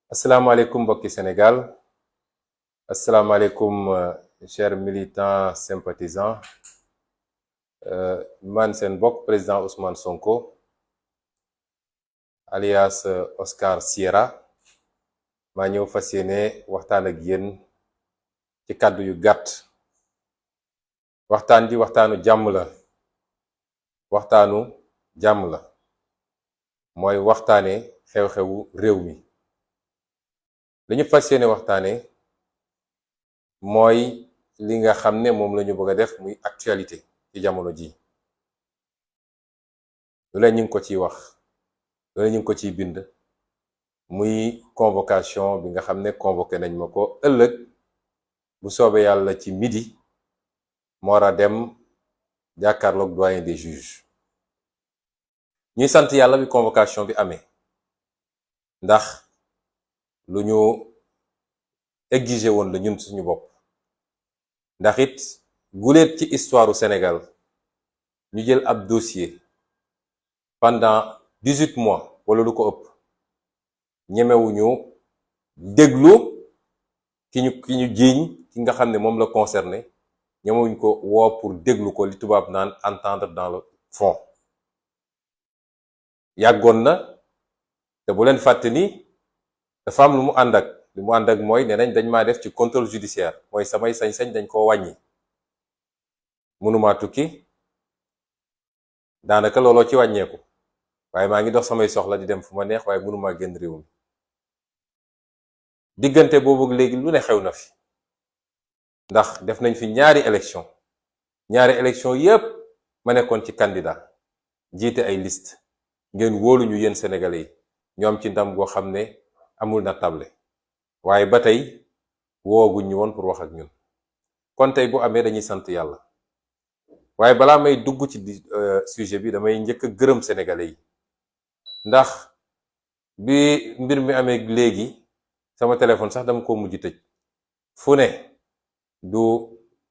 asalaamaaleykum mbokki Sénégal asalaamaaleykum chers militants sympathisants man seen mbokk président Ousmane Sonko alias Oscar Sierra maa ñëw fas yéene waxtaan ak yéen ci kàddu yu gàtt. waxtaan ji waxtaanu jàmm la mooy waxtaane xew-xewu réew mi. li ñu fas yéene waxtaane mooy li nga xam ne moom la ñu bëgg a def muy actualité ci jamono ji. lu leen ñu ngi ko ciy wax, lu leen ñu ngi ko ciy bind, muy convocation bi nga xam ne convoqué nañ ma ko ëllëg bu soobee yàlla ci midi ma war a dem jàkkaarloog doyen des juges. ñuy sant yàlla bi convocation bi amee ndax lu ñu exigé woon la ñun suñu bopp, ndax it guléet ci histoire u Sénégal ñu jël ab dossier pendant 18 mois wala lu ko ëpp ñemewuñu déglu ki ñu jiiñ ki nga xam ne moom la concerné, ñemewuñ ko woo pour déglu ko li tubaab naan entendre dans le fond. yàggoon na te bu leen fàtte ni dafa am lu mu ànd ak mooy nee nañ dañ maa def ci contrôle judiciaire, mooy samay sañ-sañ dañ koo wàññi, mënumaa tukki, daanaka looloo ci wàññeeku, waaye maa ngi dox samay soxla di dem fu ma neex, waaye mënumaa génn réew mi. diggante boobu léegi lu ne xew na fi, ndax def nañ fi ñaari élection yépp ma nekkoon ci candidat jiite ay liste, ngeen wóolu ñu yéen sénégalais yi ñoom ci ndam goo xam ne amul na table, waaye ba tey wooguñ ñu woon pour wax ak ñun. kon tey bu amee dañuy sant yàlla, waaye balaa may dugg ci sujet bi damay njëkk a gërëm sénégalais yi, ndax bi mbir mi amee léegi sama téléphone sax dama ko mujj tëj. fu ne du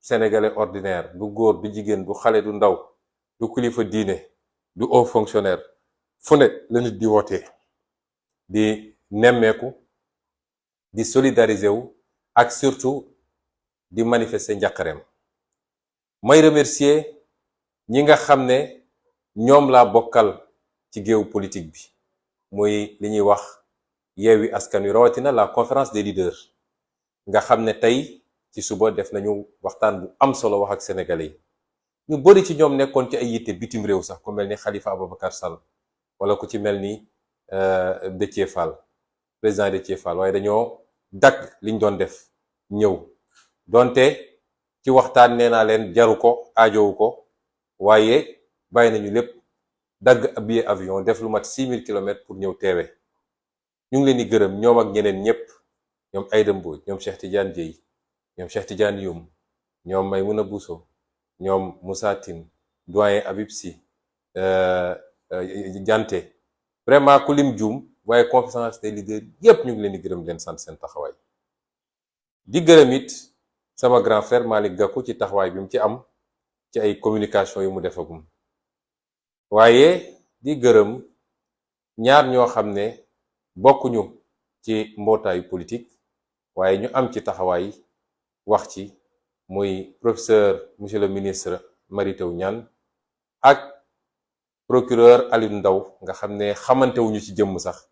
sénégalais ordinaire, du góor, du jigéen, du xale, du ndaw, du kilifa diine, du haut fonctionnaire, fu ne la nit di wootee di nemmeeku, di solidariser wu ak surtout di manifester njàqareem. may remercier ñi nga xam ne ñoom laa bokkal ci géew politique bi, muy li ñuy wax Yewwi Askan Wi, rawatina la conférence des leaders nga xam ne tey ci suba def nañu waxtaan bu am solo wax ak sénégalais yi. ñu bari ci ñoom nekkoon ci ay yitte bitim réew sax, ku mel ni Khalifa Ababacar Sall wala ku ci mel ni Déthié Fall, président Déthié Fall, waaye dañoo dagg liñ doon def ñëw. donte ci waxtaan nee naa leen jaru ko, aajowu ko, waaye bàyyi nañu lépp, dagg billet avion def lu mat 6000 kilomètres pour ñëw teewe. ñu ngi leen di gërëm ñoom ak ñeneen ñëpp, ñoom Aïda Mbodj, ñoom Cheikh Tidiane Dièye, ñoom Cheikh Tidiane Youm, ñoom Maymouna Bousso, ñoom Moussa Tine, doyen Habib Sy, Dianté, vraiment ku lim juum, waaye conférence des leaders yépp ñu ngi leen di gërëm leen sant seen taxawaay. di gërëm it sama grand frère Malick Gakou ci taxawaay bi mu ci am ci ay communication yu mu defagum, waaye di gërëm ñaar ñoo xam ne bokkuñu ci mbootaayu politique waaye ñu am ci taxawaay wax ci, muy professeur monsieur le ministre Mary Teuw Niane ak procureur Aliou Ndao nga xam ne xamantewuñu ci jëmm sax,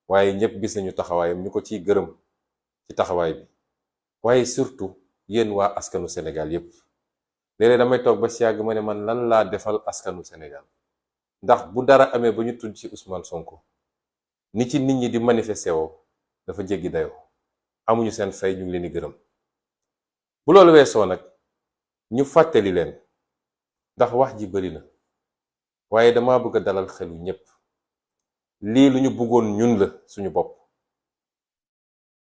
waaye ñëpp gis nañu taxawaayam, ñu ko ciy gërëm ci taxawaay bi. waaye surtout yéen waa askanu Sénégal yépp. léeg-léeg damay toog ba si yàgg ma ne man lan laa defal askanu Sénégal, ndax bu dara amee ba ñu tudd ci Ousmane Sonko, ni ci nit ñi di manifesté woo dafa jéggi dayoo, amuñu seen fay, ñu ngi leen di gërëm. bu loolu weesoo nag ñu fàttali leen, ndax wax ji bari na, waaye dama bëgg a dalal xelu ñépp. lii lu ñu bëggoon ñun la suñu bopp.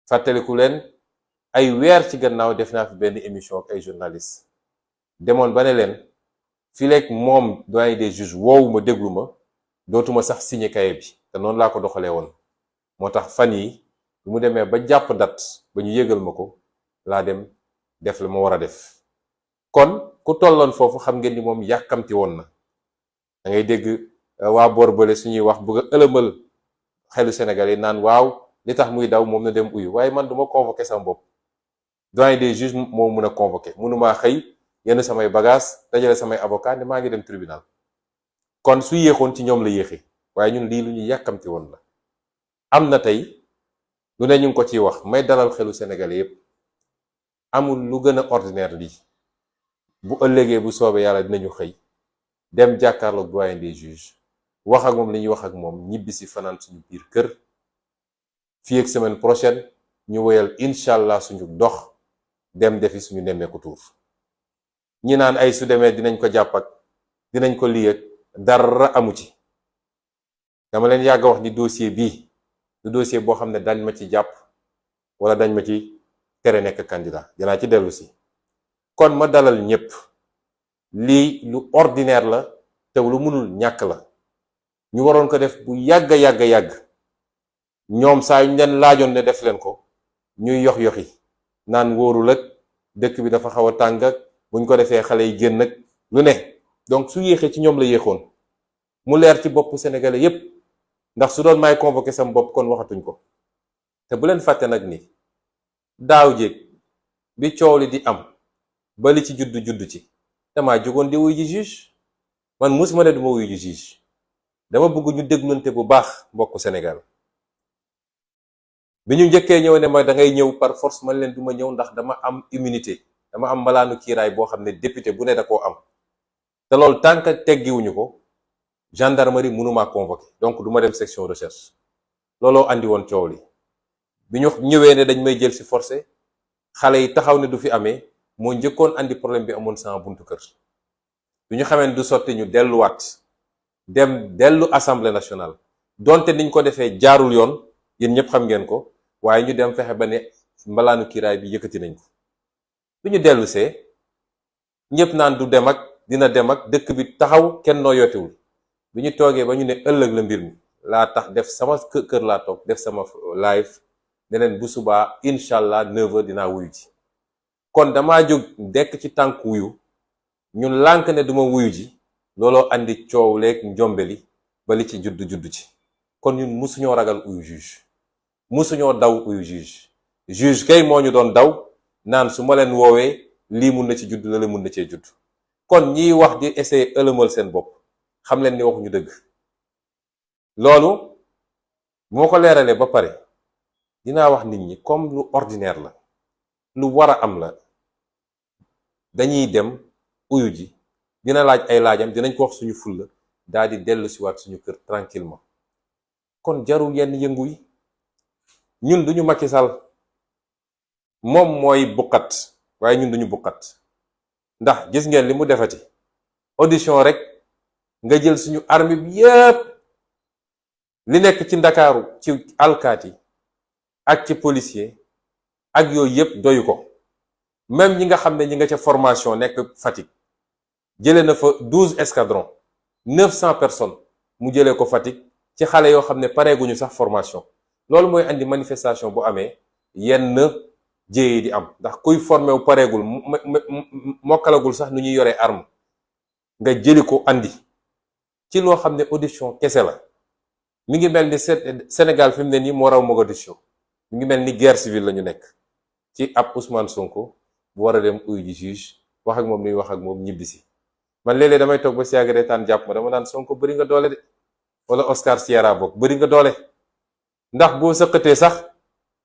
fàttaliku leen ay weer ci gannaaw def naa fi benn émission ak ay journalistes, demoon ba ne leen fileeg moom doyen des juges woowu ma déglu ma dootuma sax signé cahier bi, te noonu laa ko doxalee woon. moo tax fan yi bu mu demee ba jàpp date ba ñu yëgal ma ko, laa dem def la ma war a def. kon ku tolloon foofu xam ngeen ni moom yàkkamti woon na. da ngay dégg waa boor bële suñuy wax bëgg a ëlëmal xelu Sénégal yi naan waaw li tax muy daw moom na dem uyu waaye man duma convoqué sama bopp doyen des juges moo mun a convoqué mënumaa xëy yenn samay bagage dajale samay avocat ne maa ngi dem tribunal kon su yéexoon ci ñoom la yéexee waaye ñun lii lu ñu yàkkamti woon la am na tey lu ne ñu ngi ko ciy wax may dalal xelu Sénégalais yépp amul lu gën a ordinaire lii bu ëllëgee bu soobee yàlla dinañu xëy dem jàkkaarloog doyen des juges wax ak moom li ñuy wax ak moom ñibbi si fanaan suñu biir kër fii ak semaine prochaine ñu woyal incha allah suñu dox dem defi suñu nemmeeku tuur ñi naan ay su demee dinañ ko jàpp ak dinañ ko lii ak dara amu ci dama leen yàgg wax ni dossier bii du dossier boo xam ne dañ ma ci jàpp wala dañ ma ci tere nekk candidat dinaa ci dellu si kon ma dalal ñépp lii lu ordinaire la te lu mënul ñàkk la ñu waroon ko def bu yàgg ñoom saa yu ñu leen laajoon ne def leen ko ñuy yoxi naan wóorul ak dëkk bi dafa xaw a tàng ak buñ ko defee xale yi génn ak lu ne donc su yéexee ci ñoom la yéexoon mu leer ci bopp sénégalais yépp ndax su doon may convoqué sam bopp kon waxatuñ ko te bu leen fàtte nag ni daaw jéeg bi coow li di am ba li ci juddu ci damaa jógoon di wuy ji juge man musuma ne duma wuy ji juge dama bëgg ñu déglunte bu baax mbokku Sénégal bi ñu njëkkee ñëw ne ma da ngay ñëw par force man leen duma ñëw ndax dama am immunité dama am mbalaanu kiiraay boo xam ne député bu ne da koo am te loolu tant que teggiwuñu ko gendarmerie mënumaa convoqué donc du ma dem section recherche looloo andi woon coow li bi ñu ñëwee ne dañ may jël ci forcé xale yi taxaw ne du fi amee moo njëkkoon andi problème bi amoon sama buntu kër bi ñu xamee ne du sotti ñu delluwaat dellu assemblée nationale donte niñ ko defee jaarul yoon yéen ñëpp xam ngeen ko waaye ñu dem fexe ba ne mbalaanu kiiraay bi yëkkati nañ ko bi ñu dellu see ñëpp naan du dem ak dina dem ak dëkk bi taxaw kenn noo yootewul bi ñu toogee ba ñu ne ëllëg la mbir mi laa tax def sama kër laa toog def sama live ne leen bu subaa incha allah 9h dinaa wuyu ji kon damaa jóg dekk ci tànk wuyu ñun lànk ne duma wuyu ji looloo andi coow leeg njombeli ba li ci juddu ci kon ñun musuñoo ragal uyu juge musuñoo daw uyu juge kay moo ñu doon daw naan su ma leen woowee lii mun na ci judd la mun na cee judd kon ñiy wax di essayer ëlëmal seen bopp xam leen ni waxuñu dëgg loolu moo ko leeralee ba pare dinaa wax nit ñi comme lu ordinaire la lu war a am la dañuy dem uyu ji dina laaj ay laajam dinañ ko wax suñu fulla daal di dellu siwaat suñu kër tranquillement kon jarul yenn yëngu yi ñun duñu Macky Sall moom mooy buqat waaye ñun duñu buqat ndax gis ngeen li mu defati audition rek nga jël suñu armée bi yépp li nekk ci ndakaaru ci alkaati ak ci policier ak yooyu yépp doyu ko même ñi nga xam ne ñi nga ca formation nekk Fatick jëlee na fa 12 escadrons 900 personnes mu jëlee ko Fatick ci xale yoo xam ne pareeguñu sax formation loolu mooy andi manifestation bu amee yenn jéye di am ndax kuy formé wu pareegul mokkalagul sax nu ñuy yoree arme nga jëli ko andi ci loo xam ne audition kese la mi ngi mel ni Sénégal fi mu ne nii moo raw Mogadiscio mi ngi mel ni guerre civile la ñu nekk ci ab Ousmane Sonko bu war a dem uyu ji juge wax ak moom nuy wax ak moom ñibbisi man léeg-léeg damay toog ba si yàgg reetaan jàpp ma dama naan Sonko bëri nga doole de wala Oscar Sierra bokk bëri nga doole ndax boo sëqatee sax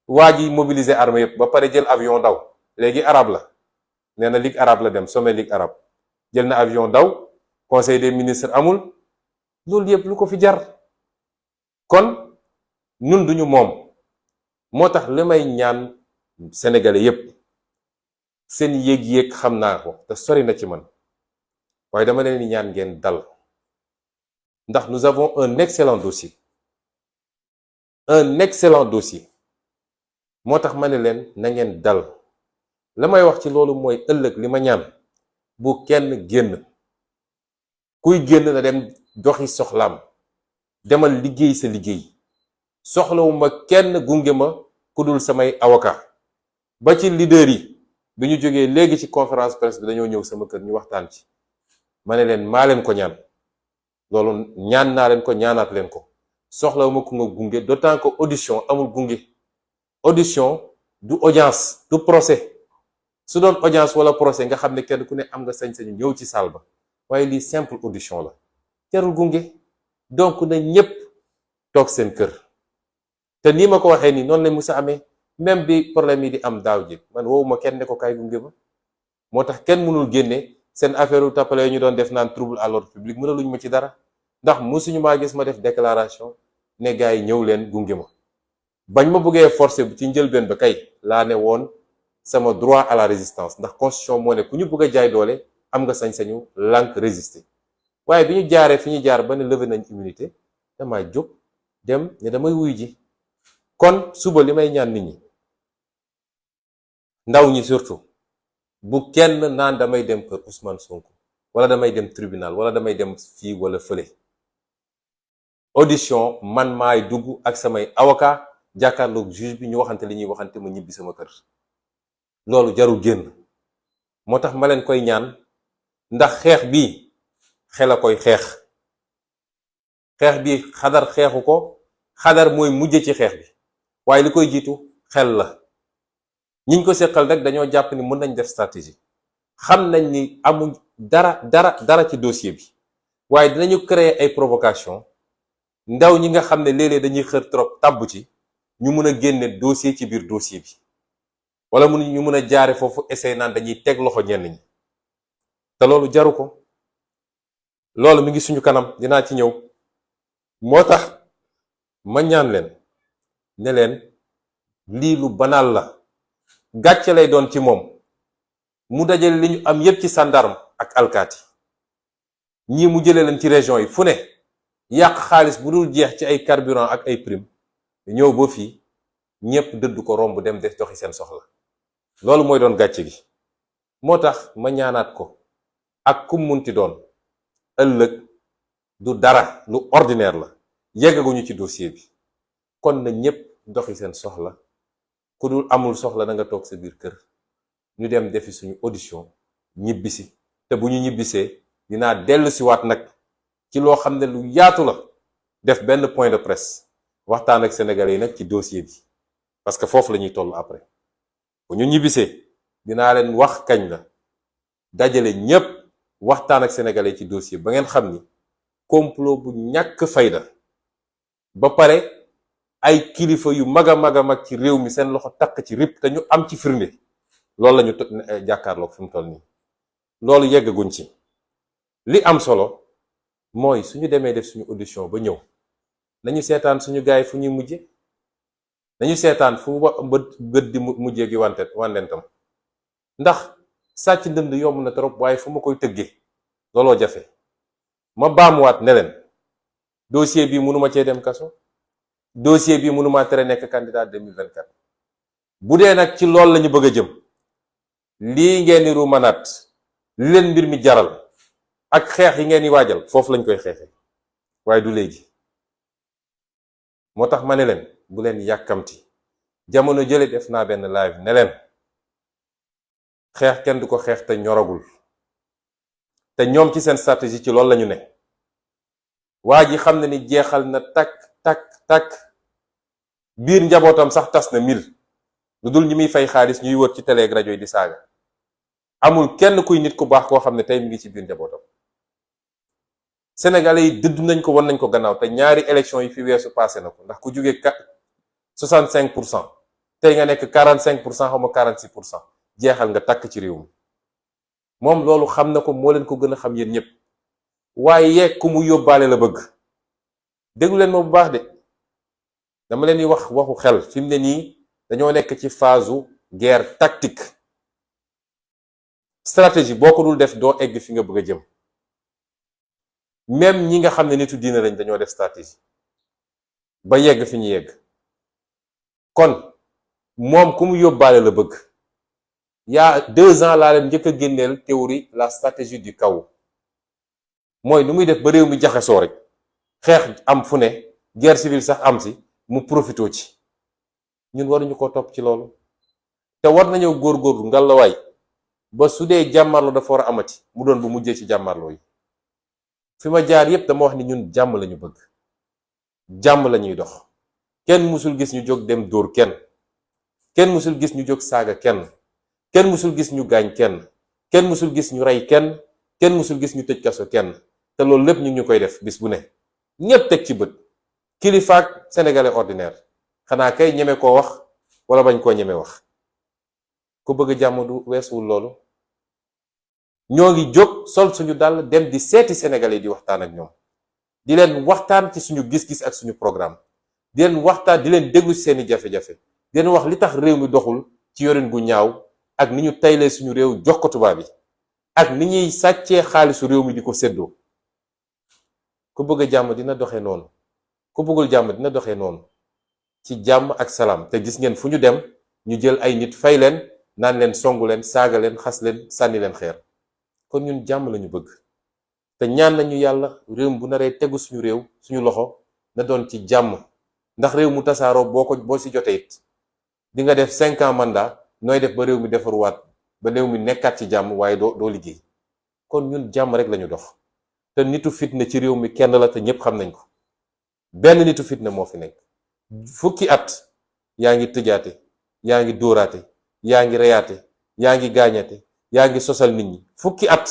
waa ji mobiliser armée yëpp ba pare jël avion daw léegi arabe la nee na ligue arabe la dem sommet ligue arabe jël na avion daw conseil des ministres amul loolu yëpp lu ko fi jar kon ñun duñu moom moo tax li may ñaan sénégalais yëpp seen yéeg-yéeg xam naa ko te sori na ci man waaye dama leen di ñaan ngeen dal ndax nous avons un excellent dossier moo tax ma ne leen na ngeen dal la may wax ci loolu mooy ëllëg li ma ñaan bu kenn génn kuy génn na dem doxi soxlaam demal liggéey sa liggéey soxlawuma kenn gunge ma ku dul samay avocat ba ci leader yi bi ñu jógee léegi ci conférence presse bi dañoo ñëw sama kër ñu waxtaan ci ma ne leen maa leen ko ñaan loolu ñaan naa leen ko ñaanaat leen ko soxlawuma ku nga gunge d'autant que audition amul gunge audition du audience du procès. su doon audience wala procès nga xam ne kenn ku ne am nga sañ-sañu ñëw ci salle ba waaye lii simple audition la jarul gunge. donc na ñépp toog seen kër te nii ma ko waxee nii noonu la musa amee même bi problème yi di am daaw ji man woowuma kenn ne ko kaay gunge ma. moo tax kenn mënul génne seen affaire u tappale yi ñu doon def naan trouble à l'ordre public mënaluñ ma ci dara ndax musuñu maa gis ma def déclaration ne gars yi ñëw leen gunge ma. bañ ma bëggee forcer ci njëlbeen ba kay laa ne woon sama droit à la résistance ndax constitution moo ne ku ñu bëgg a jaay doole am nga sañ-sañu lànk résister. waaye bi ñu jaaree fi ñu jaar ba ne levé nañ immunité damaa jóg dem ne damay wuy ji. kon suba li may ñaan nit ñi ndaw ñi surtout bu kenn naan damay dem kër Ousmane Sonko wala damay dem tribunal wala damay dem fii wala fële. audition man maay dugg ak samay avocat jàkkaarloog juge bi ñu waxante li ñuy waxante ma ñibbi sama kër. loolu jarul génn. moo tax ma leen koy ñaan ndax xeex bi xel a koy xeex bi xadar xeexu ko xadar mooy mujje ci xeex bi waaye li koy jiitu xel la. ñiñ ko seqal rek dañoo jàpp ni mën nañ def stratégie xam nañ ni amuñ dara ci dossier bi waaye dinañu créer ay provocation ndaw ñi nga xam ne léeg-léeg dañuy xër trop tàbb ci ñu mun a génne dossier ci biir dossier bi wala ñu mun a jaare foofu essayer naan dañuy teg loxo ñenn ñi te loolu jaru ko. loolu mi ngi suñu kanam dinaa ci ñëw. moo tax ma ñaan leen ne leen lii lu banal la gàcce lay doon ci moom mu dajale li ñu am yépp ci gendarme ak alkaati ñii mu jëlee leen ci région yi fu ne yàq xaalis bu dul jeex ci ay carburant ak ay prime ñëw ba fii ñépp dëdd ko romb dem def doxi seen soxla. loolu mooy doon gàcce gi. moo tax ma ñaanaat ko ak kum munti doon ëllëg du dara lu ordinaire la yeggaguñu ci dossier bi kon na ñépp doxi seen soxla ku dul amul soxla na nga toog sa biir kër ñu dem defi suñu audition ñibbisi. te bu ñu ñibbisee dinaa dellu si waat nag ci loo xam ne lu yaatu la def benn point de presse waxtaan ak sénégalais yi nag ci dossier bi parce que foofu la ñuy toll après. bu ñu ñibbisee dinaa leen wax kañ la dajale ñépp waxtaan ak sénégalais ci dossier ba ngeen xam ni complot bu ñàkk fayda ba pare ay kilifa yu mag a mag ci réew mi seen loxo takk ci rip te ñu am ci firnde loolu la ñu jàkkaarloog fi mu toll nii. loolu yeggaguñ ci. li am solo mooy suñu demee def suñu audition ba ñëw nañu seetaan suñu gaay fu ñuy mujje nañu seetaan fu bët di mujjee gi wandentam ndax sàcc ndënd yomb na trop waaye fu ma koy tëggee looloo jafe. ma baamuwaat ne leen dossier bi mënuma cee dem kaso dossier bi mënuma tere nekk candidat 2024. bu dee nag ci loolu lañu bëgg a jëm lii ngeen di ruumanaat li leen mbir mi jaral ak xeex yi ngeen di waajal foofu lañ koy xeexee waaye du léegi. moo tax ma ne leen bu leen yàkkamti. jamono jële def naa benn live ne leen xeex kenn du ko xeex te ñoragul te ñoom ci seen stratégie ci loolu lañu ne. waa ji xam na ni jeexal na takk biir njabootam sax tas na mil lu dul ñi muy fay xaalis ñuy wër ci télé ak rajo yi di saaga. amul kenn kuy nit ku baax koo xam ne tey mi ngi ci biir njabootam. sénégalais yi dëdd nañ ko won nañ ko gannaaw te ñaari élection yi fi weesu passé na ko ndax ku jógee 65% tey nga nekk 45% xaw ma 46% jeexal nga takk ci réew mi. moom loolu xam na ko moo leen ko gën a xam yéen ñëpp waaye ku mu yóbbaale la bëgg. déglu leen ma bu baax de dama leen di wax waxu xel fi mu ne nii dañoo nekk ci phase guerre tactique. stratégie boo ko dul def doo egg fi nga bëgg a jëm. même ñi nga xam ne nitu diine lañ dañoo def stratégie ba yegg fi ñu yegg. kon moom ku mu yóbbaale la bëgg. il y a 2 ans laa leen njëkk a génneel théorie la stratégie du chaos mooy nu muy def ba réew mi jaxasoo rek xeex am fu ne guerre civile sax am si mu profitoo ci. ñun waruñu ko topp ci loolu te war nañoo góorgóorlu ngalawaay ba su dee jàmmarloo dafa war a amati mu doon bu mujjee ci jàmmarloo yi. fi ma jaar yépp dama wax ni ñun jàmm lañu bëgg jàmm lañuy dox kenn musul gis ñu jóg dem dóor kenn kenn mësul gis ñu jóg saaga kenn mësul gis ñu gaañ kenn mësul gis ñu rey kenn mësul gis ñu tëj kaso kenn te loolu lépp ñu ngi ñu koy def bis bu ne ñépp teg ci bët kilifaak sénégalais ordinaire xanaa kay ñeme koo wax wala bañ koo ñeme wax ku bëgg jàmm du weesuwul loolu. ñoo ngi jóg sol suñu dàll dem di seeti sénégalais di waxtaan ak ñoom di leen waxtaan ci suñu gis-gis ak suñu programme di leen waxtaan di leen déglu ci seeni jafe-jafe di leen wax li tax réew mi doxul ci yorin gu ñaaw ak ni ñu taylee suñu réew jox ko tubaab yi ak ni ñuy sàccee xaalisu réew mi di ko séddoo. ku bëgg jàmm dina doxee noonu ku bëggul jàmm dina doxee noonu ci jàmm ak salaam te gis ngeen fu ñu dem ñu jël ay nit fay leen naan leen songu leen saaga leen xas leen sànni leen xeer. kon ñun jàmm lañu bëgg te ñaan nañu yàlla réew bu naree tegu suñu réew suñu loxo na doon ci jàmm ndax réew mu tasaaroo boo ci jotee it di nga def 5 ans mandat nooy def ba réew mi defaruwaat ba réew mi nekkaat ci jàmm waaye doo liggéey. kon ñun jàmm rek lañu dox te nitu fitna ci réew mi kenn la te ñépp xam nañ ko benn nitu fitna moo fi nekk fukki at yaa ngi tëjaate yaa ngi dóoraate yaa ngi reyaate yaa ngi gaañate yaa ngi sosal nit ñi fukki at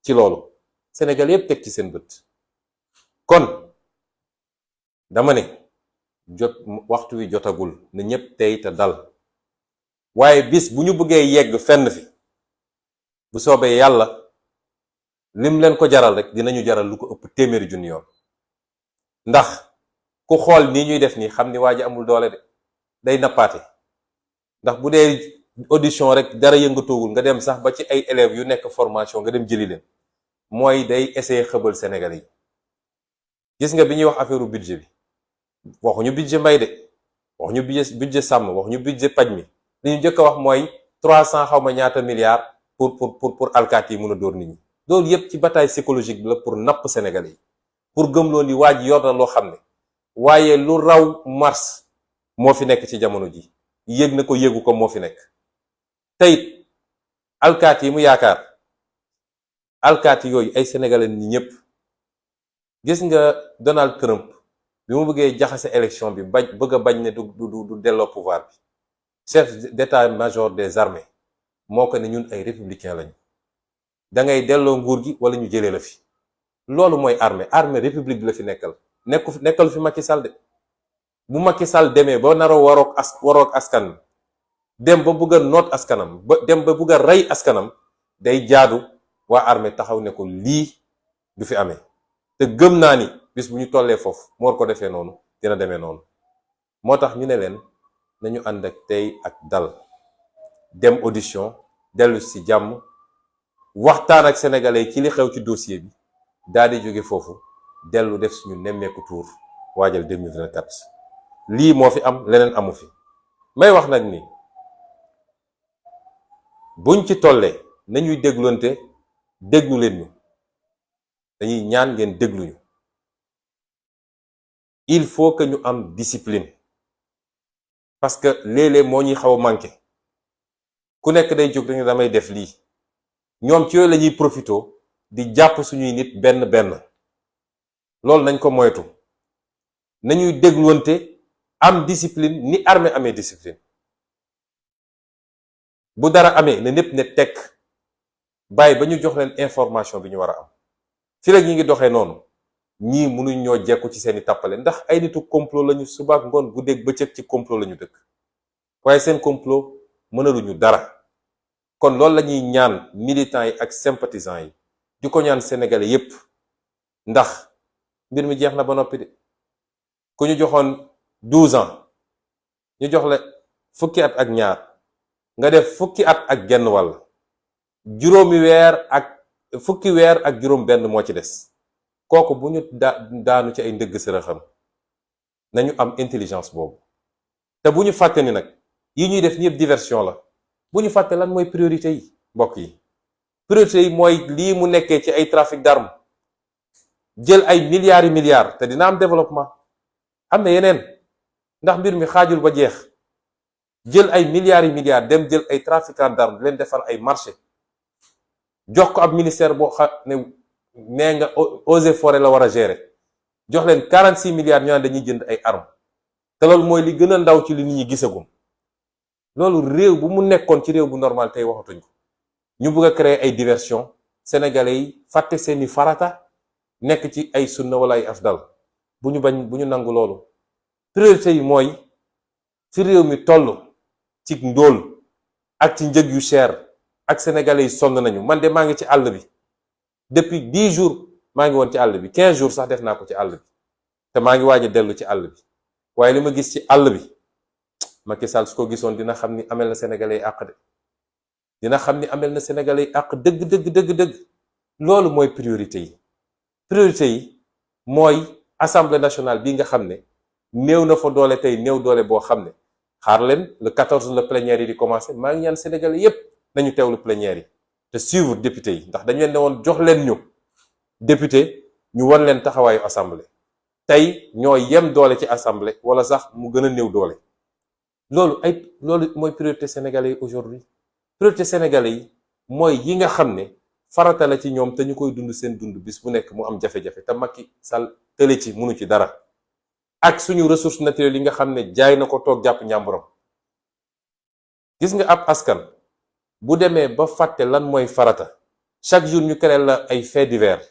ci loolu Sénégal yépp teg ci seen bët. kon dama ne waxtu wi jotagul na ñépp tey te dal waaye bis bu ñu bëggee yegg fenn fi bu soobee yàlla lim leen ko jaral rek dinañu jaral lu ko ëpp téeméeri junni yoon ndax ku xool nii ñuy def nii xam ni waa ji amul doole de day nappaate ndax bu dee audition rek dara yëngatoogul nga dem sax ba ci ay élèves yu nekk formation nga dem jëli leen mooy day essayer xëbal Sénégalais yi. gis nga bi ñuy wax affaire budget bi waxuñu budget mbay de waxuñu budget sàmm waxuñu budget paj mi li ñu njëkk a wax mooy 300 xaw ma ñaata milliards pour alkaati yi mun a dóor nit ñi. loolu yépp ci bataille psychologique bi la pour napp Sénégalais yi pour gëmloo ni waa ji yor na loo xam ne waaye lu raw mars moo fi nekk ci jamono ji yëg na ko yëgu ko moo fi nekk. teyit alkaati yi mu yaakaar alkaati yooyu ay sénégalais ni ñëpp gis nga Donald Trump bi mu bëggee jaxase élection bi bëgg a bañ ne du delloo pouvoir bi chef d'état-major des armées moo ko ne ñun ay républicain lañu da ngay delloo nguur gi wala ñu jëlee la fi loolu mooy armée république bi la fi nekkal fi Macky Sall de bu Macky Sall demee ba naroo waroog askan dem ba bëgg a noot askanam dem ba bëgg a rey askanam day jaadu waa armée taxaw ne ko lii du fi amee te gëm naa ni bis bu ñu tollee foofu mu war ko defee noonu dina demee noonu moo tax ñu ne leen nañu ànd ak tey ak dal dem audition dellu ci jàmm waxtaan ak sénégalais ci li xew ci dossier bi daal di jóge foofu dellu def suñu nemmeeku tour waajal 2024 lii moo fi am leneen amu fi may wax nag ni buñ ci tollee nañuy déglonte déglu leen ñu dañuy ñaan ngeen dégluñu il faut que ñu am discipline parce que léeg-léeg moo ñuy xaw a manqué ku nekk day jóg rek damay def lii ñoom ci yooyu la ñuy profito di jàpp suñuy nit benn loolu nañ ko moytu nañuy dégluwante am discipline ni armée amee discipline bu dara amee na ñépp ne tekk bàyyi ba ñu jox leen information bi ñu war a am fi rek ñi ngi doxee noonu ñii mënuñ ñoo jekku ci seeni tàppale ndax ay nitu complot lañu subaak ngoon guddeeg bëccëg ci complot lañu dëkk waaye seen complot mënaluñu dara kon loolu lañuy ñaan militants yi ak sympathisants yi di ko ñaan sénégalais yépp ndax mbir mi jeex na ba noppi de ku ñu joxoon 12 ans ñu jox la fukki at ak ñaar nga def fukki at ak genn wàll fukki weer ak juróom benn moo ci des kooku bu ñu daanu ci ay ndëgg sërëxam nañu am intelligence boobu te bu ñu fàtte ni nag yi ñuy def ñëpp diversion la bu ñu fàtte lan mooy priorité yi mbokk yi priorité yi mooy lii mu nekkee ci ay trafic d'armes jël ay milliards te dina am développement am na yeneen ndax mbir mi xaajul ba jeex jël ay milliards dem jël ay trafiquants d'armes leen defar ay marché jox ko ab ministère boo xam ne nee nga eaux et forêts la war a gérer jox leen 46 milliards ñu naan dañuy jënd ay armes te loolu mooy li gën a ndaw ci li nit ñi gisagum loolu réew bu mu nekkoon ci réew bu normal tey waxatuñ ko. ñu bëgg a créer ay diversion sénégalais yi fàtte seeni farata nekk ci ay sunna wala ay afdal bu ñu nangu loolu. priorité yi mooy fi réew mi toll ci ndóol ak ci njëg yu cher ak sénégalais yi sonn nañu. man de maa ngi ci àll bi depuis 10 jours maa ngi woon ci àll bi 15 jours sax def naa ko ci àll bi te maa ngi waaj a dellu ci àll bi waaye li ma gis ci àll bi Macky Sall su ko gisoon dina xam ni amel na sénégalais yi àq de dina xam ni amel na sénégalais yi àq dëgg. loolu mooy priorité yi mooy assemblée nationale bii nga xam ne néew na fa doole tey néew doole boo xam ne xaar leen le 14 la plénière yi di commencé maa ngi ñaan sénégalais yépp nañu teewlu plénière yi te suivre député yi ndax dañu leen ne woon jox leen ñu député ñu wan leen taxawaayu assemblée tey ñoo yem doole ci assemblée wala sax mu gën a néew doole. loolu mooy priorité sénégalais yi aujourd'hui. priorité sénégalais yi mooy yi nga xam ne farata la ci ñoom te ñu koy dund seen dund bis bu nekk mu am jafe-jafe te Macky Sall tële ci mënu ci dara. ak suñu ressources naturelles yi nga xam ne jaay na ko toog jàpp njàmburam. gis nga ab askan bu demee ba fàtte lan mooy farata chaque jour ñu créé la ay faits divers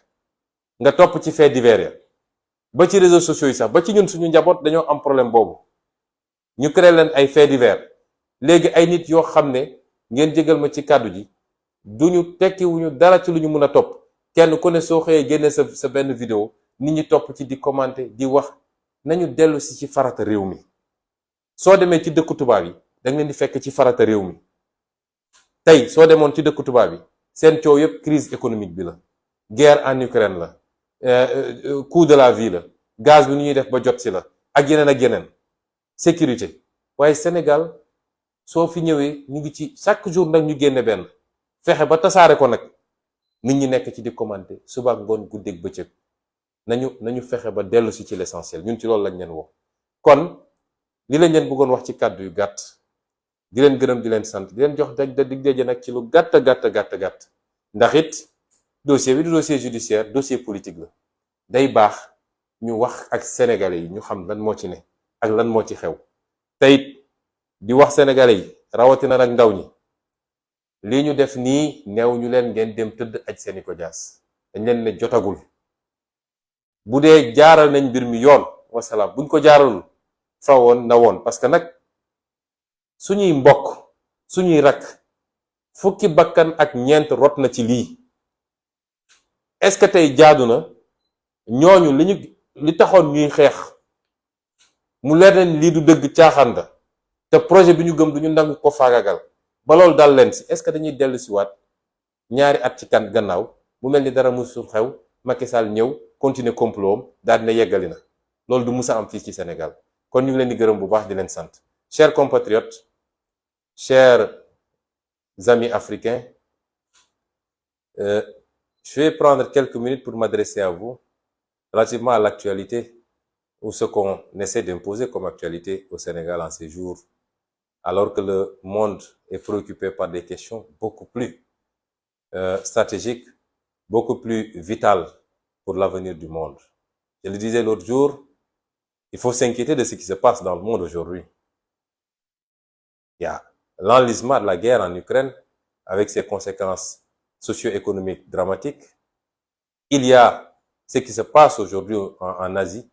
nga topp ci faits divers ya ba ci réseaux sociaux yi sax ba ci ñun suñu njaboot dañoo am problème boobu ñu créé leen ay faits divers léegi ay nit yoo xam ne ngeen jégal ma ci kàddu ji duñu tekkiwuñu dara ci lu ñu mën a topp kenn ku ne soo xëyee génne sa benn vidéo nit ñi topp ci di commenter di wax. nañu dellu si ci farata réew mi soo demee ci dëkku tubaab yi da nga leen di fekk ci farata réew mi tey soo demoon ci dëkku tubaab yi seen coow yëpp crise économique bi la guerre en Ukraine la coût de la vie la gaz bi nu ñuy def ba jot si la ak yeneen sécurité. waaye Sénégal soo fi ñëwee ñu ngi ci chaque jour nag ñu génne benn fexe ba tasaare ko nag nit ñi nekk ci di commenter suba ak ngoon guddeeg bëccëg. nañu fexe ba dellu si ci l'essentiel ñun ci loolu lañ leen wax kon li lañ leen bëggoon wax ci kàddu yu gàtt di leen gërëm di leen sant di leen jox dig daje nag ci lu gàtt ndax it dossier bi du dossier judiciaire dossier politique la day baax ñu wax ak sénégalais yi ñu xam lan moo ci ne ak lan moo ci xew te it di wax sénégalais yi rawatina nag ndaw ñi lii ñu def nii neew ñu leen ngeen dem tëdd aj seeni ko jaas dañ leen ne jotagul. bu dee jaaral nañ mbir mi yoon wasalaam buñ ko jaaralul fa woon na woon parce que nag suñuy mbokk suñuy rakk fukki bakkan ak ñeent rot na ci lii est-ce que tey jaadu na ñooñu li taxoon ñuy xeex mu leer nañ lii du dëgg caaxaan la te projet bi ñu gëm duñu nangu ko faagagal ba loolu dal leen si est-ce que dañuy dellu si waat ñaari at ci kan gannaaw mu mel ni dara musul xew Macky Sall ñëw continuer complot am daal dina yeggali na loolu du musa am fii ci Sénégal kon ñu ngi leen di gërëm bu baax di leen sant chers compatriotes chers amis africains je vais prendre quelques minutes pour m'adresser à vous relativement à l'actualité ou ce qu'on essaie d'imposer comme actualité au Sénégal en ces jours alors que le monde est préoccupé par des questions beaucoup plus stratégiques, beaucoup plus vitales pour l'avenir du monde. Je le disais l'autre jour, il faut s'inquiéter de ce qui se passe dans le monde aujourd'hui. Il y a l'enlisement de la guerre en Ukraine avec ses conséquences socio-économiques dramatiques. Il y a ce qui se passe aujourd'hui en Asie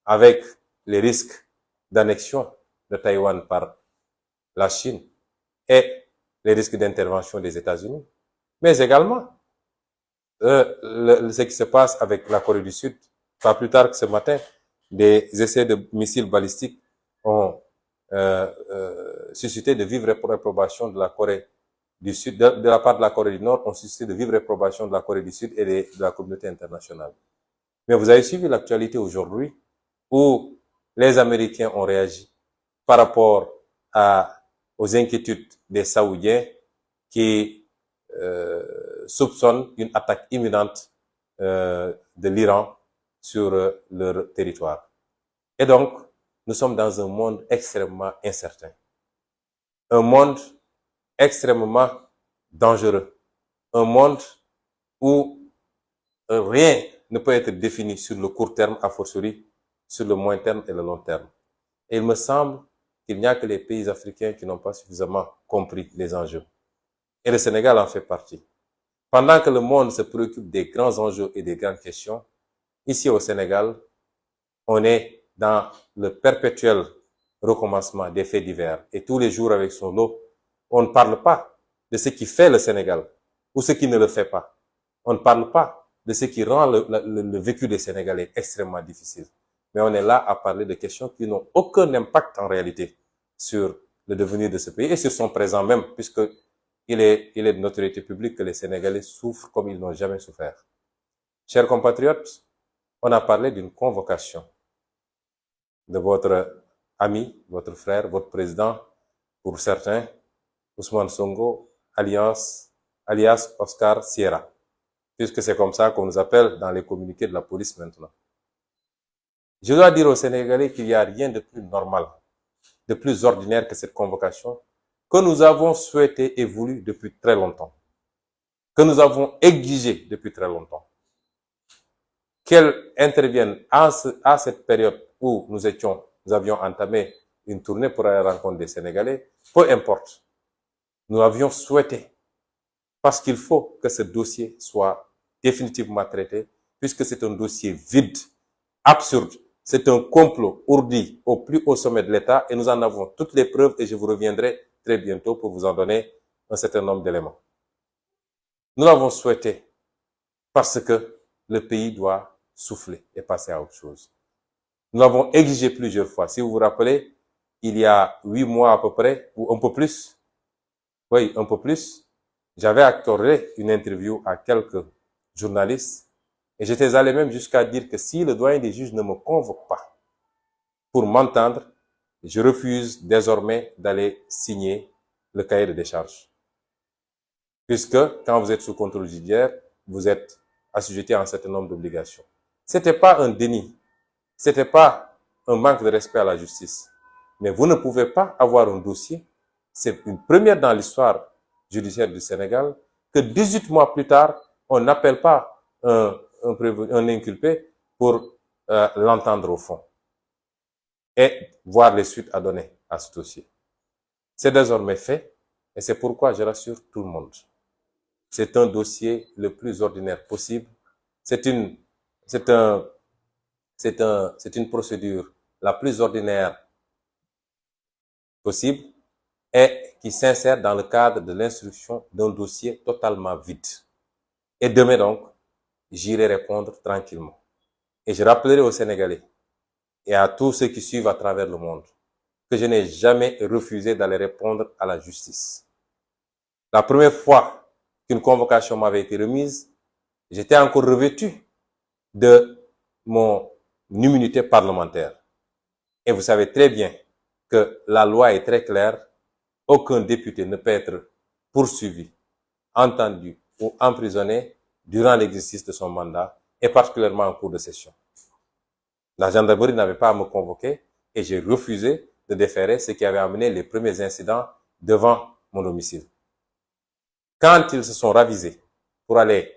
avec les risques d'annexion de Taïwan par la Chine et les risques d'intervention des États-Unis. Mais également, ce qui se passe avec la Corée du Sud. Pas plus tard que ce matin, des essais de missiles balistiques ont suscité de vives réprobations de la Corée du Sud, de la part de la Corée du Nord, ont suscité de vives réprobations de la Corée du Sud et de la communauté internationale. Mais vous avez suivi l'actualité aujourd'hui où les Américains ont réagi par rapport aux inquiétudes des Saoudiens qui soupçonnent une attaque imminente de l'Iran sur leur territoire. Et donc, nous sommes dans un monde extrêmement incertain. Un monde extrêmement dangereux. Un monde où rien ne peut être défini sur le court terme, a fortiori sur le moyen terme et le long terme. Et il me semble qu'il n'y a que les pays africains qui n'ont pas suffisamment compris les enjeux. Et le Sénégal en fait partie. Pendant que le monde se préoccupe des grands enjeux et des grandes questions, ici au Sénégal, on est dans le perpétuel recommencement des faits divers. Et tous les jours avec son lot, on ne parle pas de ce qui fait le Sénégal ou ce qui ne le fait pas. On ne parle pas de ce qui rend le vécu des Sénégalais extrêmement difficile. Mais on est là à parler de questions qui n'ont aucun impact en réalité sur le devenir de ce pays et sur son présent même, puisque il est de notoriété publique que les Sénégalais souffrent comme ils n'ont jamais souffert. Chers compatriotes, on a parlé d'une convocation de votre ami, votre frère, votre président, pour certains, Ousmane Sonko, alias Oscar Sierra, puisque c'est comme ça qu'on nous appelle dans les communiqués de la police maintenant. Je dois dire aux Sénégalais qu'il n'y a rien de plus normal, de plus ordinaire que cette convocation, que nous avons souhaité et voulu depuis très longtemps, que nous avons exigé depuis très longtemps, qu'elle intervienne à cette période où nous avions entamé une tournée pour aller à la rencontre des Sénégalais, peu importe. Nous l'avions souhaité parce qu'il faut que ce dossier soit définitivement traité, puisque c'est un dossier vide, absurde. C'est un complot ourdi au plus haut sommet de l'État et nous en avons toutes les preuves et je vous reviendrai très bientôt pour vous en donner un certain nombre d'éléments. Nous l'avons souhaité parce que le pays doit souffler et passer à autre chose. Nous l'avons exigé plusieurs fois. Si vous vous rappelez, il y a 8 mois à peu près, ou un peu plus, oui, un peu plus, j'avais accordé une interview à quelques journalistes et j'étais allé même jusqu'à dire que si le doyen des juges ne me convoque pas pour m'entendre, je refuse désormais d'aller signer le cahier de décharge. Puisque quand vous êtes sous contrôle judiciaire, vous êtes assujetti à un certain nombre d'obligations. C'était pas un déni, c'était pas un manque de respect à la justice. Mais vous ne pouvez pas avoir un dossier, c'est une première dans l'histoire judiciaire du Sénégal, que 18 mois plus tard, on n'appelle pas un inculpé pour l'entendre au fond et voir les suites à donner à ce dossier. C'est désormais fait et c'est pourquoi je rassure tout le monde. C'est un dossier le plus ordinaire possible. C'est une procédure la plus ordinaire possible et qui s'insère dans le cadre de l'instruction d'un dossier totalement vide. Et demain donc, j'irai répondre tranquillement. Et je rappellerai aux Sénégalais et à tous ceux qui suivent à travers le monde que je n'ai jamais refusé d'aller répondre à la justice. La première fois qu'une convocation m'avait été remise, j'étais encore revêtu de mon immunité parlementaire. Et vous savez très bien que la loi est très claire. Aucun député ne peut être poursuivi, entendu ou emprisonné durant l'exercice de son mandat et particulièrement en cours de session. La gendarmerie n'avait pas à me convoquer et j'ai refusé de déférer ce qui avait amené les premiers incidents devant mon domicile. Quand ils se sont ravisés pour aller